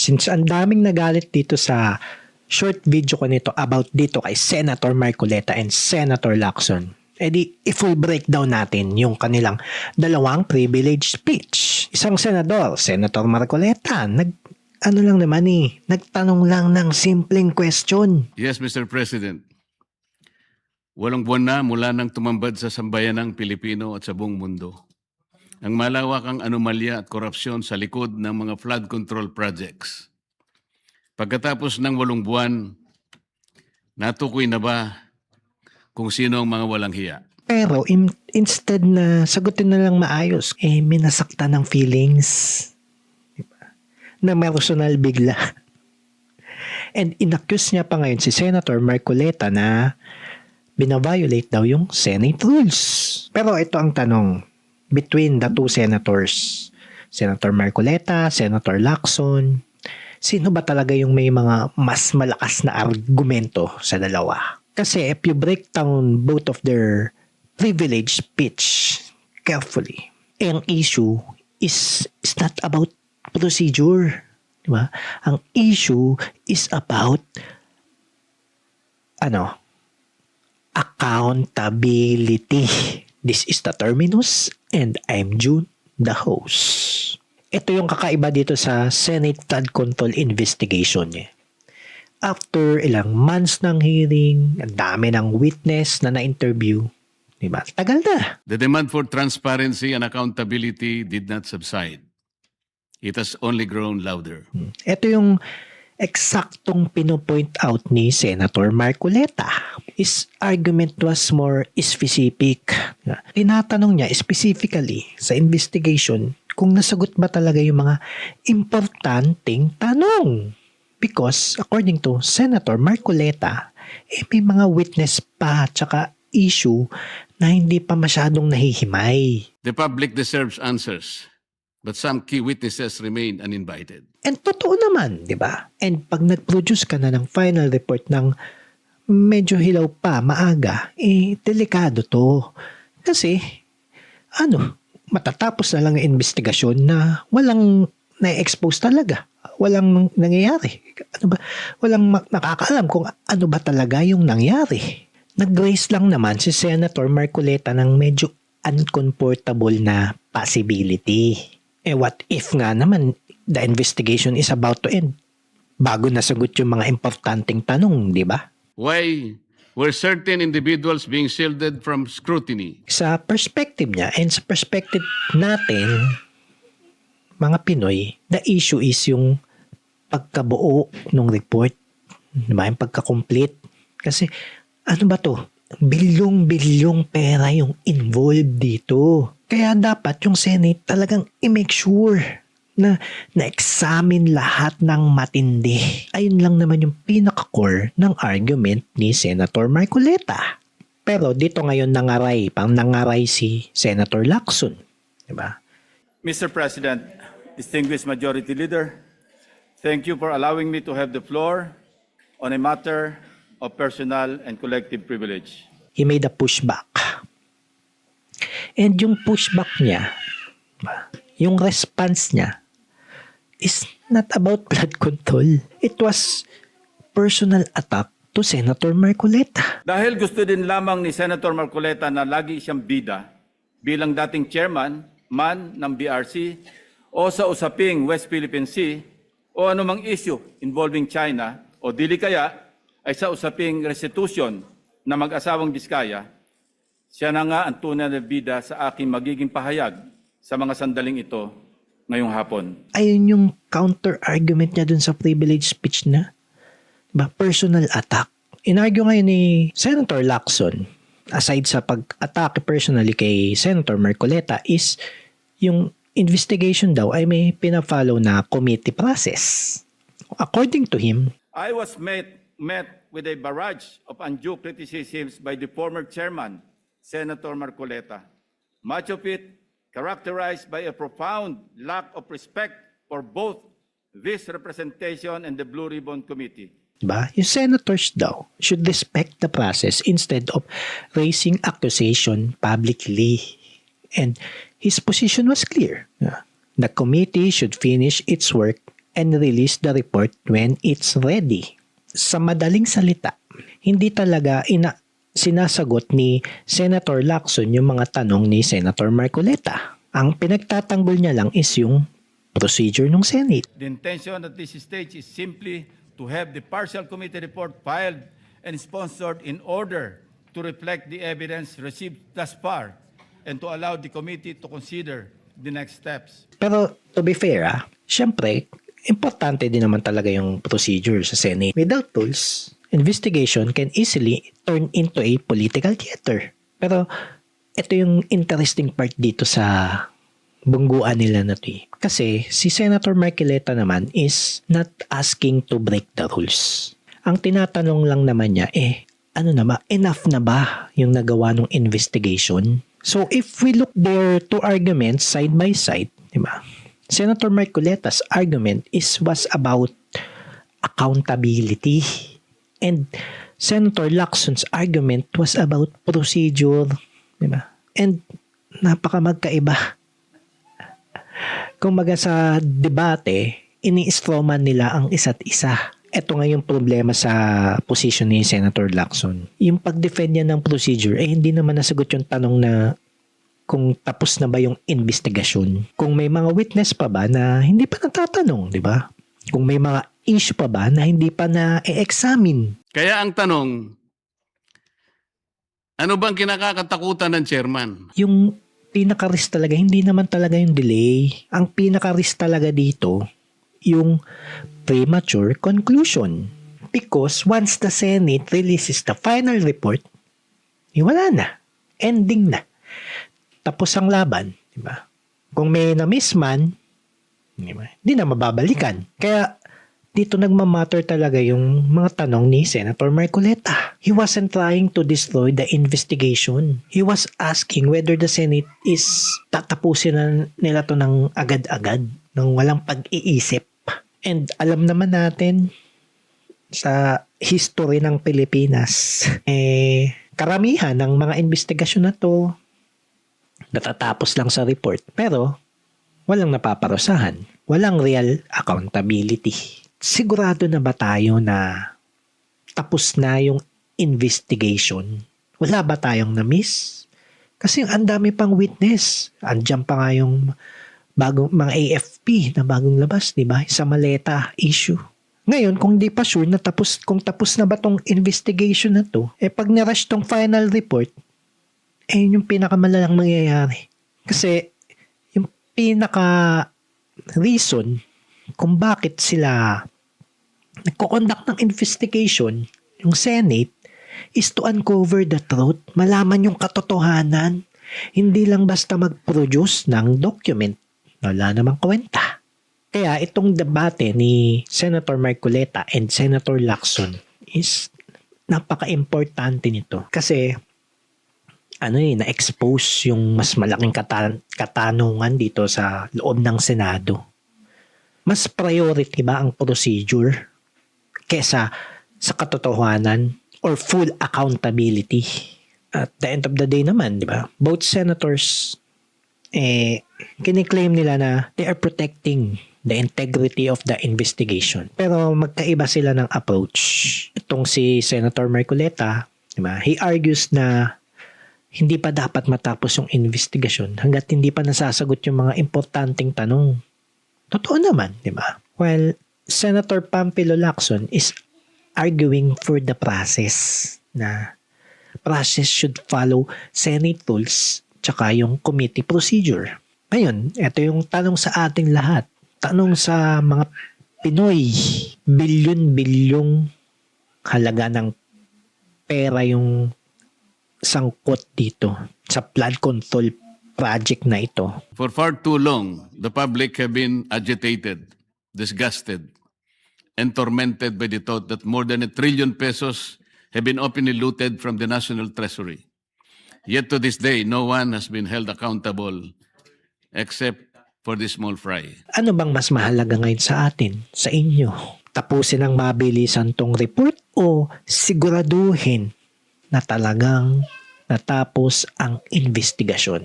Since ang daming nagalit dito sa short video ko nito about dito kay Senator Marcoleta and Senator Lacson, edi i-full breakdown natin yung kanilang dalawang privilege speech. Isang senador, Senator Marcoleta, nagtanong lang ng simpleng question. Yes, Mr. President. Walang buwan na mula nang tumambad sa sambayanang Pilipino at sa buong mundo ang malawakang anomalya at korupsyon sa likod ng mga flood control projects. Pagkatapos ng 8 buwan, natukoy na ba kung sino ang mga walang hiya? Pero instead na sagutin na lang maayos, minasaktan ng feelings. Diba? Na personal bigla. And inaccuse niya pa ngayon si Senator Marcoleta na binaviolate daw yung Senate rules. Pero ito ang tanong between the two senators, Senator Marcoleta, Senator Lacson, sino ba talaga yung may mga mas malakas na argumento sa dalawa? Kasi if you break down both of their privilege speech carefully, ang issue is not about procedure. Diba? Ang issue is about accountability. This is the terminus and I'm June, the host. Ito yung kakaiba dito sa Senate Flood Control Investigation niya. After ilang months ng hearing, ang dami ng witness na na-interview, diba? Tagal na. The demand for transparency and accountability did not subside. It has only grown louder. Ito yung eksaktong pinopoint out ni Senator Marcoleta. His argument was more specific. Tinatanong niya specifically sa investigation kung nasagot ba talaga yung mga importanteng tanong. Because according to Senator Marcoleta, may mga witness pa tsaka issue na hindi pa masyadong nahihimay. The public deserves answers, but some key witnesses remain uninvited. And totoo naman, di ba? And pag nag-produce ka na ng final report ng medyo hilaw pa, maaga, delikado to. Kasi, matatapos na lang ang investigasyon na walang na-expose talaga. Walang nangyayari. Walang nakakaalam kung ano ba talaga yung nangyari. Nag-raise lang naman si Senator Marcoleta ng medyo uncomfortable na possibility. What if nga naman the investigation is about to end bago nasagot yung mga importanteng tanong, di ba? Why were certain individuals being shielded from scrutiny? Sa perspective niya and sa perspective natin, mga Pinoy, the issue is yung pagkabuo ng report. Diba? Yung pagka-complete. Kasi, ano ba to? Bilyong-bilyong pera yung involved dito. Kaya dapat yung Senate talagang i-make sure na na-examine lahat ng matindi. Ayun lang naman yung pinaka-core ng argument ni Senator Marcoleta. Pero dito ngayon nangaray si Senator Lacson. Diba? Mr. President, distinguished Majority Leader, thank you for allowing me to have the floor on a matter of personal and collective privilege. He made a pushback. And yung pushback niya, yung response niya, is not about flood control. It was personal attack to Senator Marcoleta. Dahil gusto din lamang ni Senator Marcoleta na lagi siyang bida bilang dating chairman ng BRC o sa usaping West Philippine Sea o anumang issue involving China o dili kaya ay sa usaping restitution na mag-asawang Diskaya, siya na nga ang tunay na bida sa aking magiging pahayag sa mga sandaling ito ngayong hapon. Ayun yung counter-argument niya dun sa privilege speech na. Diba? Personal attack. Inargue ngayon ni Senator Lacson, aside sa pag-atake personally kay Senator Marcoleta, is yung investigation daw ay may pina-follow na committee process. According to him, I was met with a barrage of undue criticisms by the former chairman, Senator Marcoleta. Much of it characterized by a profound lack of respect for both this representation and the Blue Ribbon Committee. Diba? Yung senators daw should respect the process instead of raising accusation publicly. And his position was clear. The committee should finish its work and release the report when it's ready. Sa madaling salita, hindi talaga sinasagot ni Senator Lacson yung mga tanong ni Senator Marcoleta. Ang pinagtatanggol niya lang is yung procedure ng Senate. The intention at this stage is simply to have the partial committee report filed and sponsored in order to reflect the evidence received thus far and to allow the committee to consider the next steps. Pero to be fair, syempre, importante din naman talaga yung procedure sa Senate. Without tools, investigation can easily turn into a political theater. Pero ito yung interesting part dito sa bungguan nila na to. Kasi si Senator Marcoleta naman is not asking to break the rules. Ang tinatanong lang naman niya enough na ba yung nagawa ng investigation? So if we look their two arguments side by side, di ba? Senator Marcoleta's argument was about accountability. And Senator Lacson's argument was about procedure. Diba? And napaka magkaiba. Kung maga sa debate, ini-strawman nila ang isa't isa. Ito nga yung problema sa position ni Senator Lacson. Yung pag-defend niya ng procedure, hindi naman nasagot yung tanong na kung tapos na ba yung investigasyon. Kung may mga witness pa ba na hindi pa natatanong, di ba? Kung may mga issue pa ba na hindi pa na-examine. Kaya ang tanong, ano bang kinakatakutan ng chairman? Yung pinaka-risk talaga, hindi naman talaga yung delay. Ang pinaka-risk talaga dito, yung premature conclusion. Because once the Senate releases the final report, wala na. Ending na. Tapos ang laban, di ba? Kung may na-miss man, di na mababalikan. Kaya dito nagmamatter talaga yung mga tanong ni Senator Marcoleta. He wasn't trying to destroy the investigation. He was asking whether the Senate is tatapusin na nila to ng agad-agad, ng walang pag-iisip. And alam naman natin sa history ng Pilipinas, karamihan ng mga investigasyon na to natatapos lang sa report pero walang napaparusahan. Walang real accountability. Sigurado na ba tayo na tapos na yung investigation? Wala ba tayong na-miss? Kasi ang dami pang witness. Andiyan pa nga yung mga AFP na bagong labas, di ba? Sa maleta issue. Ngayon, kung di pa sure na kung tapos na ba tong investigation na to, pag nirush tong final report, yun yung pinakamalalang mangyayari. Kasi yung pinaka-reason kung bakit sila nagko-conduct ng investigation, yung Senate, is to uncover the truth, malaman yung katotohanan, hindi lang basta mag-produce ng document. Wala namang kwenta. Kaya itong debate ni Senator Marcoleta and Senator Lacson is napaka-importante nito. Kasi na-expose yung mas malaking katanungan dito sa loob ng Senado. Mas priority ba ang procedure kesa sa katotohanan or full accountability? At the end of the day naman, di ba? Both senators, kiniklaim nila na they are protecting the integrity of the investigation. Pero magkaiba sila ng approach. Itong si Senator Marcoleta, di ba? He argues na hindi pa dapat matapos yung investigasyon hanggat hindi pa nasasagot yung mga importanteng tanong. Totoo naman, di ba? While Senator Pampilo Lacson is arguing for the process na process should follow Senate rules tsaka yung committee procedure. Ngayon, ito yung tanong sa ating lahat. Tanong sa mga Pinoy. Bilyon-bilyong halaga ng pera yung sangkot dito sa flood control project na ito. For far too long, the public have been agitated, disgusted, and tormented by the thought that more than 1 trillion pesos have been openly looted from the National Treasury. Yet to this day, no one has been held accountable except for the small fry. Ano bang mas mahalaga ngayon sa atin, sa inyo? Tapusin ang mabilisan tong report o siguraduhin na talagang natapos ang investigasyon?